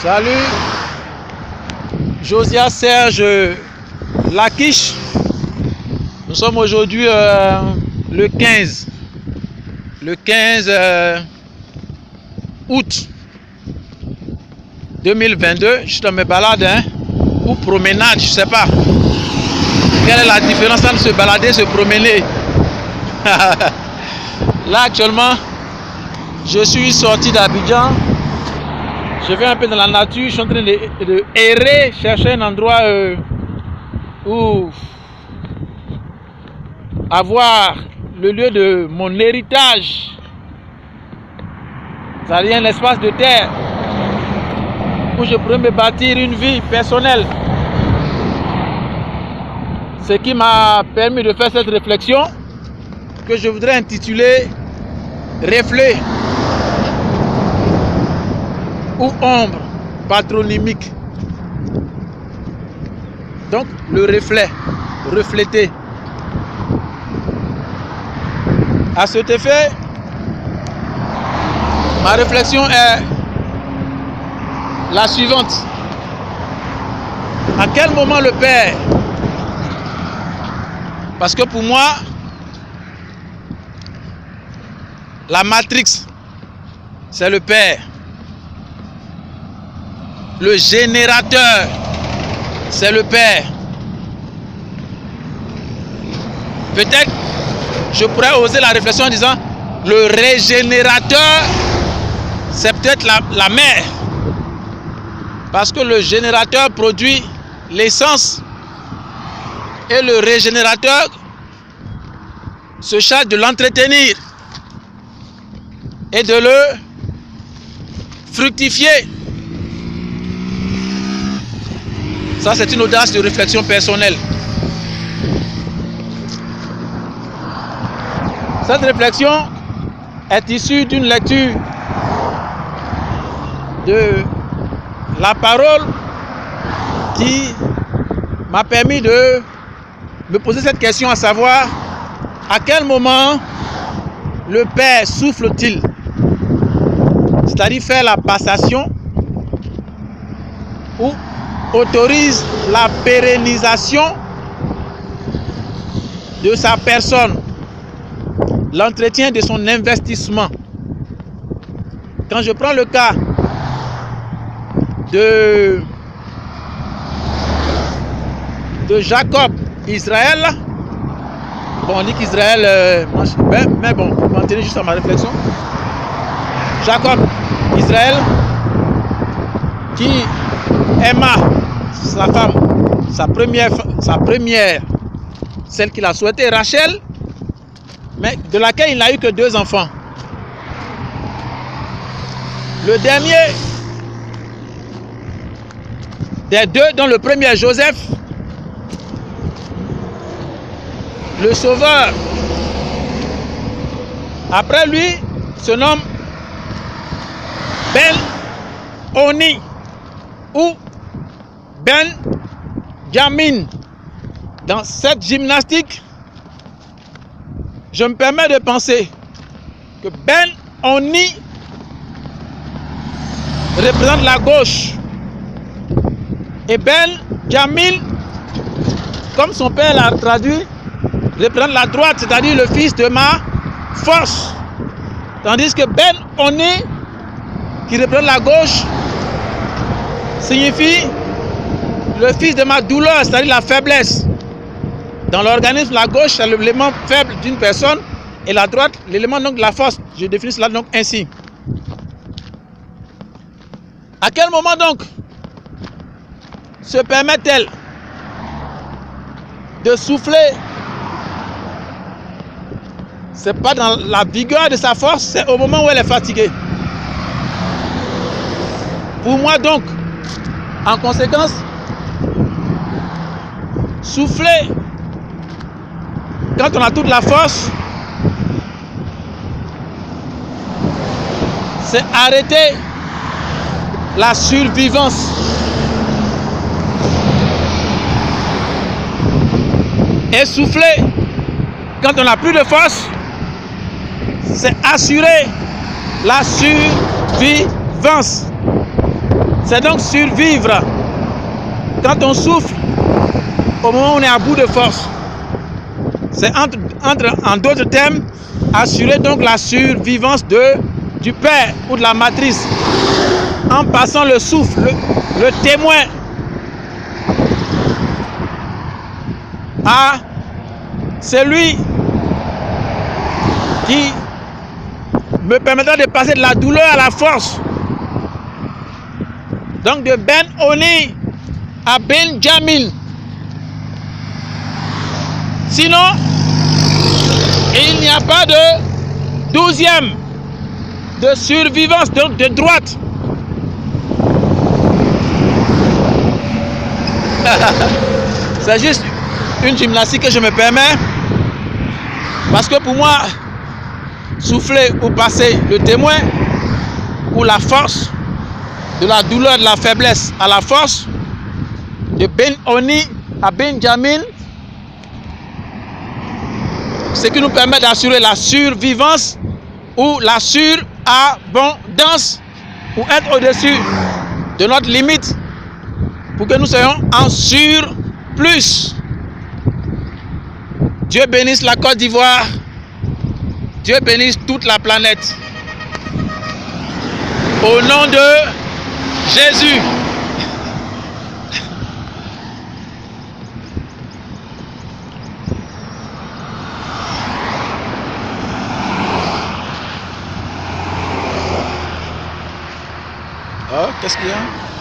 Salut, Josias Serge Lakish. Nous sommes aujourd'hui le 15 août 2022. Je suis dans mes balades ou promenades, je sais pas. Quelle est la différence entre se balader et se promener? Là actuellement, je suis sorti d'Abidjan. Je vais un peu dans la nature. Je suis en train de errer, chercher un endroit où avoir le lieu de mon héritage. C'est-à-dire un espace de terre où je pourrais me bâtir une vie personnelle. Ce qui m'a permis de faire cette réflexion que je voudrais intituler Reflet ou ombre patronymique. Donc le reflet, refléter. À cet effet, ma réflexion est la suivante. À quel moment le Père? Parce que pour moi, la matrix, c'est le Père. Le générateur, c'est le Père. Peut-être, je pourrais oser la réflexion en disant, le régénérateur, c'est peut-être la mère. Parce que le générateur produit l'essence et le régénérateur se charge de l'entretenir et de le fructifier. Ça, c'est une audace de réflexion personnelle. Cette réflexion est issue d'une lecture de la parole qui m'a permis de me poser cette question, à savoir à quel moment le Père souffle-t-il, c'est-à-dire faire la passation ou autorise la pérennisation de sa personne, l'entretien de son investissement. Quand je prends le cas de Jacob, Israël, bon, on dit qu'Israël, mais bon, je vais m'en tenir juste à ma réflexion. Jacob, Israël, qui aima sa femme, sa première, celle qu'il a souhaitée, Rachel, mais de laquelle il n'a eu que 2 enfants. Le dernier des 2, dont le premier Joseph, le sauveur, après lui, se nomme Ben-Oni ou Benjamin. Dans cette gymnastique, je me permets de penser que Ben-Oni représente la gauche et Benjamin, comme son père l'a traduit, représente la droite, c'est-à-dire le fils de ma force. Tandis que Ben-Oni, qui représente la gauche, signifie le fils de ma douleur, c'est-à-dire la faiblesse. Dans l'organisme, la gauche, c'est l'élément faible d'une personne et la droite, l'élément donc de la force. Je définis cela donc ainsi. À quel moment donc se permet-elle de souffler? C'est pas dans la vigueur de sa force, c'est au moment où elle est fatiguée. Pour moi donc, en conséquence, souffler quand on a toute la force, c'est arrêter la survivance. Et souffler quand on n'a plus de force, c'est assurer la survivance. C'est donc survivre. Quand on souffre, au moment où on est à bout de force. C'est en d'autres termes, assurer donc la survivance du père ou de la matrice en passant le souffle, le témoin à celui qui me permettra de passer de la douleur à la force. Donc de Ben Oni à Benjamin. Sinon, il n'y a pas de 12e de survivance, donc de droite. C'est juste une gymnastique que je me permets. Parce que pour moi, souffler ou passer le témoin, ou la force, de la douleur, de la faiblesse à la force, de Ben Oni à Benjamin, ce qui nous permet d'assurer la survivance ou la surabondance, ou être au-dessus de notre limite pour que nous soyons en surplus. Dieu bénisse la Côte d'Ivoire. Dieu bénisse toute la planète. Au nom de Jésus. Oh, qu'est-ce qu'il y a?